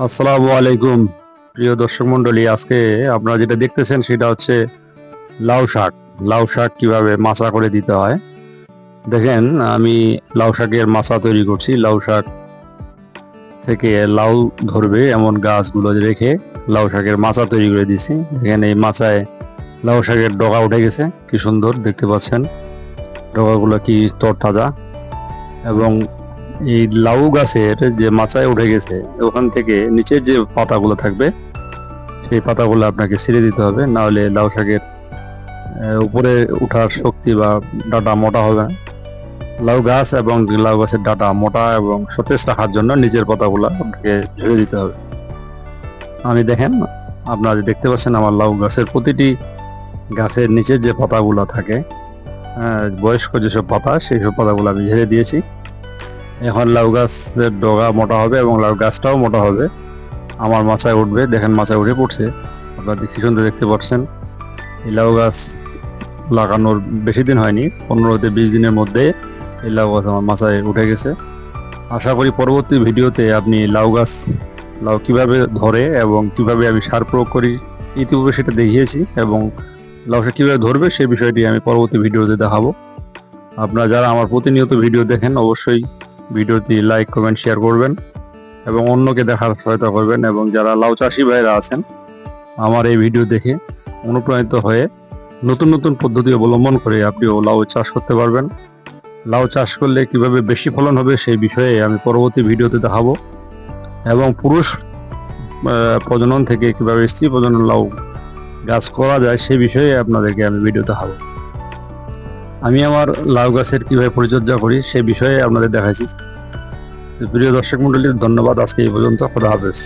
আসসালামু আলাইকুম প্রিয় দর্শক মন্ডলী। আজকে আপনারা যেটা দেখতেছেন সেটা হচ্ছে লাউ শাক। লাউ শাক কিভাবে মাচা করে দিতে হয় দেখেন। আমি লাউ শাকের মাচা তৈরি করছি। লাউ শাক থেকে লাউ ধরবে এমন গাছগুলো রেখে লাউ শাকের মাচা তৈরি করে দিছি। দেখেন এই মাচায় লাউ শাকের ডগা উঠে গেছে, কি সুন্দর দেখতে পাচ্ছেন। ডগাগুলো কি তরতাজা। এবং এই লাউ গাছের যে মাচায় উঠে গেছে ওখান থেকে নিচের যে পাতাগুলো থাকবে সেই পাতাগুলো আপনাকে ছিঁড়ে দিতে হবে, না হলে লাউ শাকের উপরে ওঠার শক্তি বা ডাঁটা মোটা হবে না। লাউ গাছ এবং লাউ গাছের ডাঁটা মোটা এবং সতেজ রাখার জন্য নিচের পাতাগুলো আপনাকে ঝেড়ে দিতে হবে। আমি দেখেন, আপনারা যে দেখতে পাচ্ছেন আমার লাউ গাছের প্রতিটি গাছের নিচের যে পাতাগুলো থাকে, বয়স্ক যেসব পাতা সেই সব পাতাগুলো আমি ঝেড়ে দিয়েছি। এখন লাউ গাছের ডগা মোটা হবে এবং লাউ গাছটাও মোটা হবে, আমার মাচায় উঠবে। দেখেন মাচায় উঠে পড়ছে, আপনারা দেখি সুন্দর দেখতে পাচ্ছেন। এই লাউ গাছ লাগানোর বেশি দিন হয়নি, 15 থেকে 20 দিনের মধ্যে এই লাউ গাছ আমার মাচায় উঠে গেছে। আশা করি পরবর্তী ভিডিওতে আপনি লাউ কিভাবে ধরে এবং কিভাবে আমি সার প্রয়োগ করি ইতিপূর্বে সেটা দেখিয়েছি, এবং লাউটা কিভাবে ধরবে সেই বিষয়টি আমি পরবর্তী ভিডিওতে দেখাবো। আপনারা যারা আমার প্রতিনিয়ত ভিডিও দেখেন অবশ্যই ভিডিওটি লাইক কমেন্ট শেয়ার করবেন এবং অন্যকে দেখার সহায়তা করবেন। এবং যারা লাউ চাষি ভাইরা আছেন আমার এই ভিডিও দেখে অনুপ্রাণিত হয়ে নতুন নতুন পদ্ধতি অবলম্বন করে আপনিও লাউ চাষ করতে পারবেন। লাউ চাষ করলে কিভাবে বেশি ফলন হবে সেই বিষয়ে আমি পরবর্তী ভিডিওতে দেখাবো, এবং পুরুষ প্রজনন থেকে কিভাবে স্ত্রী প্রজনন লাউ গাছ করা যায় সেই বিষয়ে আপনাদেরকে আমি ভিডিও দেখাবো। আমি আমার লাউ গাছের কিভাবে পরিচর্যা করি সেই বিষয়ে আপনাদের দেখাইছি। তো প্রিয় দর্শক মন্ডলী, ধন্যবাদ। আজকে এই পর্যন্ত। খোদা হাফেজ।